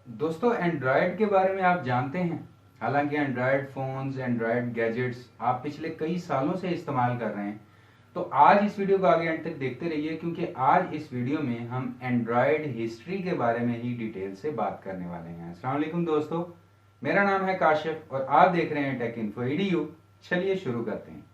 दोस्तों एंड्रॉयड के बारे में आप जानते हैं। हालांकि एंड्रॉयड फ़ोन्स एंड्रॉयड गैजेट्स आप पिछले कई सालों से इस्तेमाल कर रहे हैं। तो आज इस वीडियो को आगे अंत तक देखते रहिए, क्योंकि आज इस वीडियो में हम एंड्रॉयड हिस्ट्री के बारे में ही डिटेल से बात करने वाले हैं। अस्सलाम वालेकुम दोस्तों, मेरा नाम है काशिफ और आप देख रहे हैं टेक इन्फो EDU। चलिए शुरू करते हैं।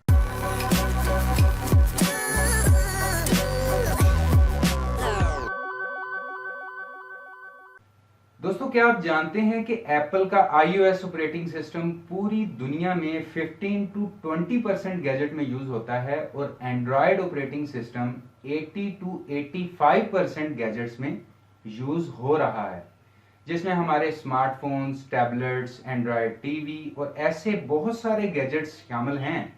दोस्तों क्या आप जानते हैं कि एप्पल का iOS ऑपरेटिंग सिस्टम पूरी दुनिया में 15 to 20% गैजेट में यूज होता है और Android operating system 80 to 85% gadgets में यूज हो रहा है, जिसमें हमारे स्मार्टफोन्स, टैबलेट्स, एंड्रॉयड टीवी और ऐसे बहुत सारे गैजेट्स शामिल हैं।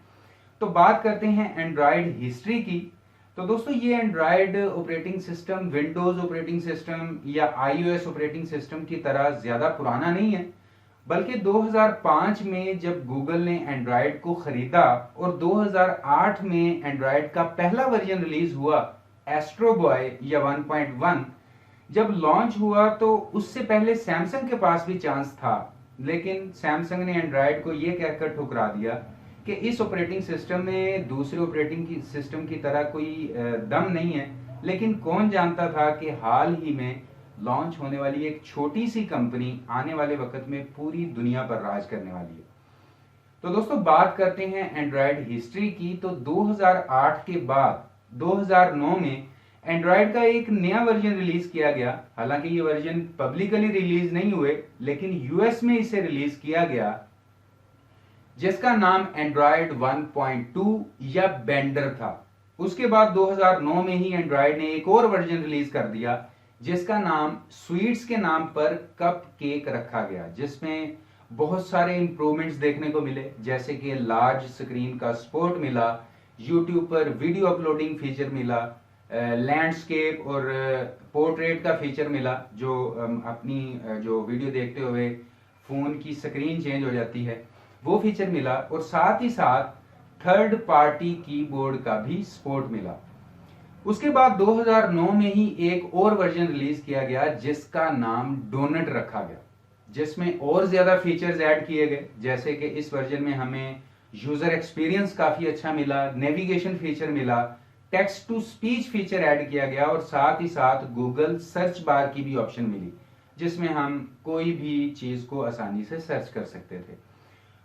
तो बात करते हैं एंड्रॉयड हिस्ट्री की। तो दोस्तों ये Android operating system Windows operating system या iOS ऑपरेटिंग सिस्टम की तरह ज्यादा पुराना नहीं है, बल्कि 2005 में जब गूगल ने एंड्रॉयड को खरीदा और 2008 में एंड्रॉयड का पहला वर्जन रिलीज हुआ एस्ट्रो बॉय या 1.1 जब लॉन्च हुआ, तो उससे पहले सैमसंग के पास भी चांस था, लेकिन सैमसंग ने एंड्रॉयड को यह कहकर ठुकरा दिया कि इस ऑपरेटिंग सिस्टम में दूसरे ऑपरेटिंग सिस्टम की तरह कोई दम नहीं है। लेकिन कौन जानता था कि हाल ही में लॉन्च होने वाली एक छोटी सी कंपनी आने वाले वक्त में पूरी दुनिया पर राज करने वाली है। तो दोस्तों बात करते हैं एंड्रॉयड हिस्ट्री की। तो 2008 के बाद 2009 में एंड्रॉयड का एक नया वर्जन रिलीज किया गया। हालांकि ये वर्जन पब्लिकली रिलीज नहीं हुए, लेकिन यूएस में इसे रिलीज किया गया, जिसका नाम एंड्रॉयड 1.2 या बेंडर था। उसके बाद 2009 में ही एंड्रॉयड ने एक और वर्जन रिलीज कर दिया, जिसका नाम स्वीट्स के नाम पर कप केक रखा गया, जिसमें बहुत सारे इंप्रूवमेंट्स देखने को मिले, जैसे कि लार्ज स्क्रीन का सपोर्ट मिला, यूट्यूब पर वीडियो अपलोडिंग फीचर मिला, लैंडस्केप और पोर्ट्रेट का फीचर मिला, जो अपनी जो वीडियो देखते हुए फोन की स्क्रीन चेंज हो जाती है, वो फीचर मिला, और साथ ही साथ थर्ड पार्टी कीबोर्ड का भी सपोर्ट मिला। उसके बाद 2009 में ही एक और वर्जन रिलीज किया गया, जिसका नाम डोनट रखा गया, जिसमें और ज्यादा फीचर्स ऐड किए गए, जैसे कि इस वर्जन में हमें यूजर एक्सपीरियंस काफी अच्छा मिला, नेविगेशन फीचर मिला, text to speech feature add किया गया, और साथ ही साथ गूगल सर्च बार की भी ऑप्शन मिली, जिसमें हम कोई भी चीज को आसानी से सर्च कर सकते थे।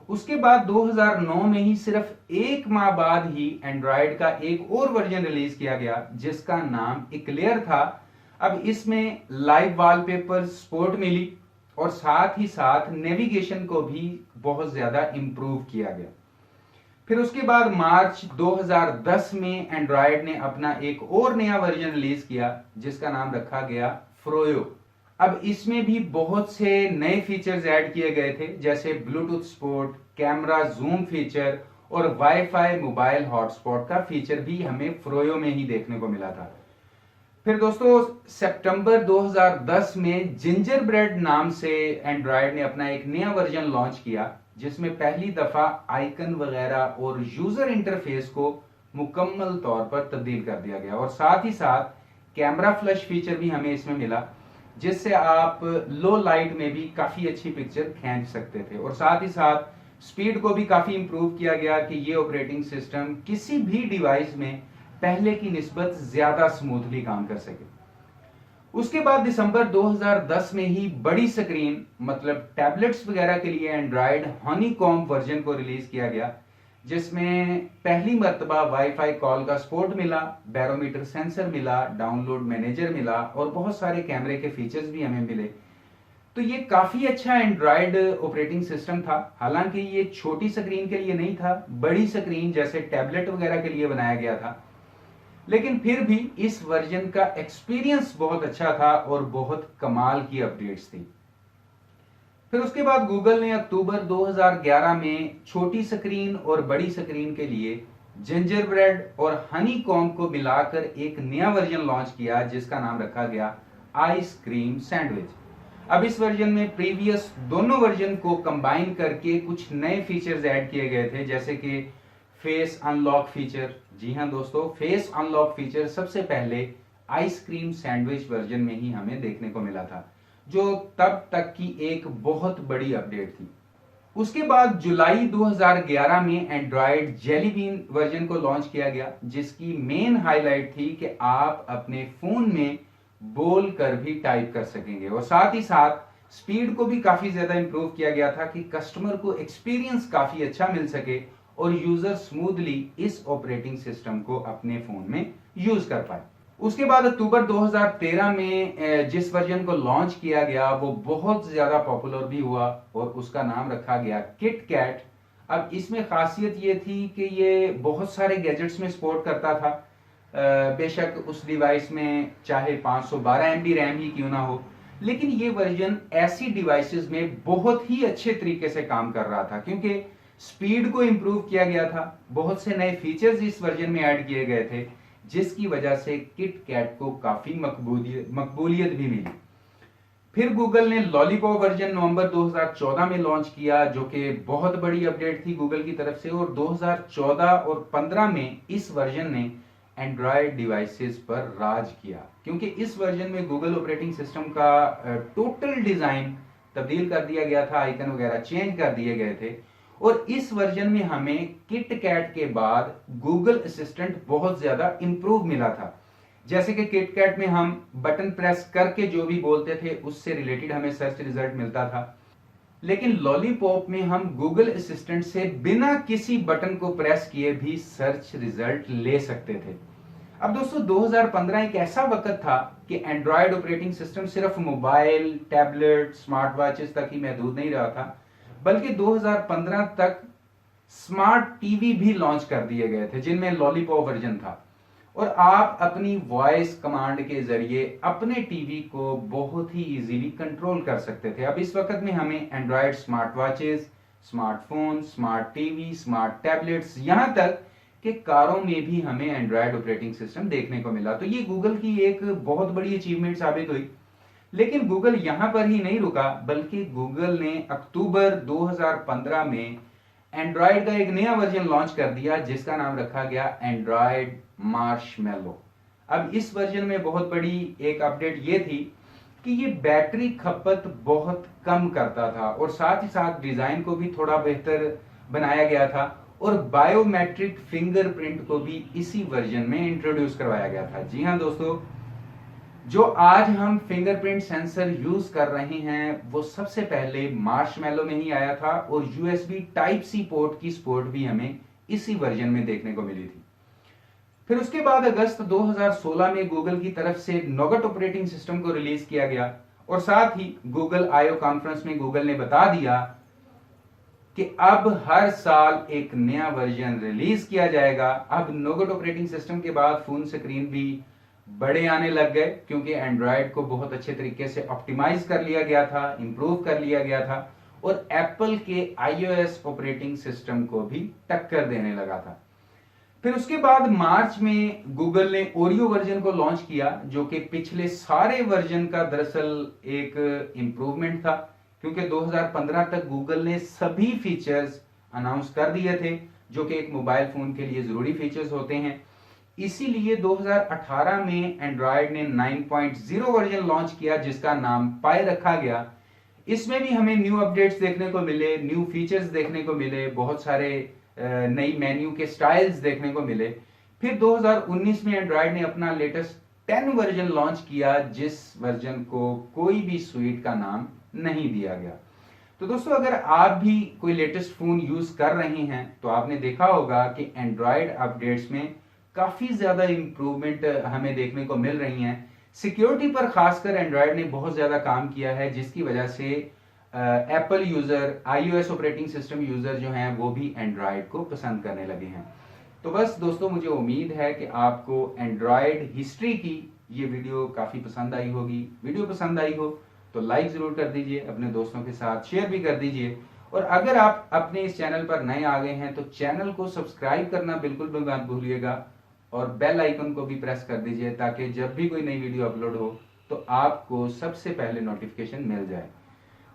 उसके बाद 2009 में ही सिर्फ एक माह बाद ही एंड्रॉयड का एक और वर्जन रिलीज किया गया, जिसका नाम इक्लेयर था। अब इसमें लाइव वॉलपेपर सपोर्ट मिली और साथ ही साथ नेविगेशन को भी बहुत ज्यादा इंप्रूव किया गया। फिर उसके बाद मार्च 2010 में एंड्रॉयड ने अपना एक और नया वर्जन रिलीज किया, जिसका नाम रखा गया फ्रोयो। अब इसमें भी बहुत से नए फीचर्स ऐड किए गए थे, जैसे Bluetooth support, camera zoom feature और वाईफाई मोबाइल हॉटस्पॉट का फीचर भी हमें फ्रोयो में ही देखने को मिला था। फिर दोस्तों सितंबर 2010 में जिंजर ब्रेड नाम से एंड्रॉयड ने अपना एक नया वर्जन लॉन्च किया, जिसमें पहली दफा आइकन वगैरह और यूजर इंटरफेस को मुकम्मल तौर पर तब्दील कर दिया गया, और साथ ही साथ कैमरा फ्लैश फीचर भी हमें इसमें मिला, जिससे आप लो लाइट में भी काफी अच्छी पिक्चर खींच सकते थे। और साथ ही साथ स्पीड को भी काफी इंप्रूव किया गया कि ये ऑपरेटिंग सिस्टम किसी भी डिवाइस में पहले की निस्बत ज्यादा स्मूथली काम कर सके। उसके बाद दिसंबर 2010 में ही बड़ी स्क्रीन मतलब टैबलेट्स वगैरह के लिए एंड्रॉयड हनीकॉम्ब वर्जन को रिलीज किया गया, जिसमें पहली मर्तबा वाईफाई कॉल का सपोर्ट मिला, बैरोमीटर सेंसर मिला, डाउनलोड मैनेजर मिला, और बहुत सारे कैमरे के फीचर्स भी हमें मिले। तो ये काफी अच्छा एंड्रॉयड ऑपरेटिंग सिस्टम था। हालांकि ये छोटी स्क्रीन के लिए नहीं था, बड़ी स्क्रीन जैसे टैबलेट वगैरह के लिए बनाया गया था, लेकिन फिर भी इस वर्जन का एक्सपीरियंस बहुत अच्छा था और बहुत कमाल की अपडेट्स थी। फिर उसके बाद गूगल ने अक्टूबर 2011 में छोटी स्क्रीन और बड़ी स्क्रीन के लिए जिंजर ब्रेड और हनीकॉम्ब को मिलाकर एक नया वर्जन लॉन्च किया, जिसका नाम रखा गया आइसक्रीम सैंडविच। अब इस वर्जन में प्रीवियस दोनों वर्जन को कंबाइन करके कुछ नए फीचर्स ऐड किए गए थे, जैसे कि फेस अनलॉक फीचर। जी हां दोस्तों, फेस अनलॉक फीचर सबसे पहले आइसक्रीम सैंडविच वर्जन में ही हमें देखने को मिला था। जो तब तक की एक बहुत बड़ी अपडेट थी। उसके बाद जुलाई 2011 में एंड्रॉयड जेली बीन वर्जन को लॉन्च किया गया, जिसकी मेन हाईलाइट थी कि आप अपने फोन में बोल कर भी टाइप कर सकेंगे, और साथ ही साथ स्पीड को भी काफी ज्यादा इंप्रूव किया गया था कि कस्टमर को एक्सपीरियंस काफी अच्छा मिल सके और यूजर स्मूथली इस ऑपरेटिंग सिस्टम को अपने फोन में यूज कर पाए। उसके बाद अक्टूबर 2013 में जिस वर्जन को लॉन्च किया गया वो बहुत ज्यादा पॉपुलर भी हुआ और उसका नाम रखा गया किट कैट। अब इसमें खासियत ये थी कि ये बहुत सारे गैजेट्स में सपोर्ट करता था। बेशक उस डिवाइस में चाहे 512 MB रैम ही क्यों ना हो, लेकिन ये वर्जन ऐसी डिवाइसेस में बहुत ही अच्छे तरीके से काम कर रहा था क्योंकि स्पीड को इंप्रूव किया गया था, बहुत से नए फीचर्स इस वर्जन में ऐड किए गए थे, जिसकी वजह से किट कैट को काफी मकबूलियत भी मिली। फिर गूगल ने लॉलीपॉप वर्जन नवंबर 2014 में लॉन्च किया, जो कि बहुत बड़ी अपडेट थी गूगल की तरफ से, और 2014 और 15 में इस वर्जन ने एंड्रॉयड डिवाइसेस पर राज किया क्योंकि इस वर्जन में गूगल ऑपरेटिंग सिस्टम का टोटल डिजाइन तब्दील कर दिया गया था, आइकन वगैरह चेंज कर दिए गए थे, और इस वर्जन में हमें किट कैट के बाद गूगल असिस्टेंट बहुत ज्यादा इंप्रूव मिला था। जैसे कि किट कैट में हम बटन प्रेस करके जो भी बोलते थे उससे रिलेटेड हमें सर्च रिजल्ट मिलता था, लेकिन लॉलीपॉप में हम गूगल असिस्टेंट से बिना किसी बटन को प्रेस किए भी सर्च रिजल्ट ले सकते थे। अब दोस्तों 2015 एक ऐसा वक्त था कि एंड्रॉयड ऑपरेटिंग सिस्टम सिर्फ मोबाइल, टैबलेट, स्मार्ट वॉचेस तक ही महदूद नहीं रहा था, बल्कि 2015 तक स्मार्ट टीवी भी लॉन्च कर दिए गए थे जिनमें लॉलीपॉप वर्जन था, और आप अपनी वॉइस कमांड के जरिए अपने टीवी को बहुत ही इजीली कंट्रोल कर सकते थे। अब इस वक्त में हमें Android smart watches, smartphone, smart TV, smart tablets, यहां तक कि कारों में भी हमें एंड्रॉयड ऑपरेटिंग सिस्टम देखने को मिला। तो ये गूगल की एक बहुत बड़ी अचीवमेंट साबित हुई। लेकिन गूगल यहां पर ही नहीं रुका, बल्कि गूगल ने अक्टूबर 2015 में एंड्रॉयड का एक नया वर्जन लॉन्च कर दिया जिसका नाम रखा गया एंड्रॉयड मार्शमैलो। अब इस वर्जन में बहुत बड़ी एक अपडेट ये थी कि ये बैटरी खपत बहुत कम करता था, और साथ ही साथ डिजाइन को भी थोड़ा बेहतर बनाया गया था, और बायोमेट्रिक फिंगरप्रिंट को भी इसी वर्जन में इंट्रोड्यूस करवाया गया था। जी हाँ दोस्तों, जो आज हम फिंगरप्रिंट सेंसर यूज कर रहे हैं वो सबसे पहले मार्शमैलो में ही आया था, और USB Type-C पोर्ट की सपोर्ट भी हमें इसी वर्जन में देखने को मिली थी। फिर उसके बाद अगस्त 2016 में गूगल की तरफ से नोगट ऑपरेटिंग सिस्टम को रिलीज किया गया, और साथ ही गूगल I/O कॉन्फ्रेंस में गूगल ने बता दिया कि अब हर साल एक नया वर्जन रिलीज किया जाएगा। अब नोगट ऑपरेटिंग सिस्टम के बाद फोन स्क्रीन भी बड़े आने लग गए क्योंकि एंड्रॉयड को बहुत अच्छे तरीके से ऑप्टिमाइज कर लिया गया था, इंप्रूव कर लिया गया था, और एप्पल के iOS ऑपरेटिंग सिस्टम को भी टक्कर देने लगा था। फिर उसके बाद मार्च में गूगल ने ओरियो वर्जन को लॉन्च किया, जो कि पिछले सारे वर्जन का दरअसल एक इंप्रूवमेंट था, क्योंकि 2015 तक गूगल ने सभी फीचर्स अनाउंस कर दिए थे जो कि एक मोबाइल फोन के लिए जरूरी फीचर्स होते हैं। इसीलिए 2018 में एंड्रॉयड ने 9.0 वर्जन लॉन्च किया जिसका नाम पाई रखा गया। इसमें भी हमें न्यू अपडेट्स देखने को मिले, न्यू फीचर्स देखने को मिले, बहुत सारे नई मेन्यू के स्टाइल्स देखने को मिले। फिर 2019 में एंड्रॉयड ने अपना लेटेस्ट 10 वर्जन लॉन्च किया, जिस वर्जन को कोई भी स्वीट का नाम नहीं दिया गया। तो दोस्तों, अगर आप भी कोई लेटेस्ट फोन यूज कर रहे हैं तो आपने देखा होगा कि एंड्रॉयड अपडेट्स में काफी ज्यादा इंप्रूवमेंट हमें देखने को मिल रही हैं। सिक्योरिटी पर खासकर एंड्रॉयड ने बहुत ज्यादा काम किया है, जिसकी वजह से Apple user, iOS operating system user जो हैं वो भी एंड्रॉयड को पसंद करने लगे हैं। तो बस दोस्तों, मुझे उम्मीद है कि आपको एंड्रॉयड हिस्ट्री की ये वीडियो काफी पसंद आई होगी। वीडियो पसंद आई हो तो लाइक जरूर कर दीजिए, अपने दोस्तों के साथ शेयर भी कर दीजिए, और अगर आप अपने इस चैनल पर नए आ गए हैं तो चैनल को सब्सक्राइब करना बिल्कुल भी मत भूलिएगा, और बेल आइकन को भी प्रेस कर दीजिए ताकि जब भी कोई नई वीडियो अपलोड हो तो आपको सबसे पहले नोटिफिकेशन मिल जाए।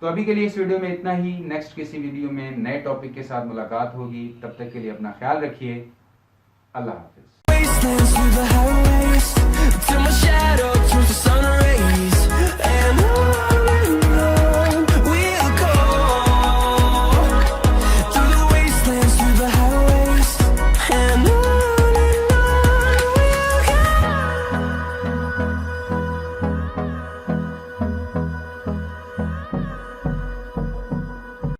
तो अभी के लिए इस वीडियो में इतना ही। नेक्स्ट किसी वीडियो में नए टॉपिक के साथ मुलाकात होगी। तब तक के लिए अपना ख्याल रखिए। अल्लाह हाफिज।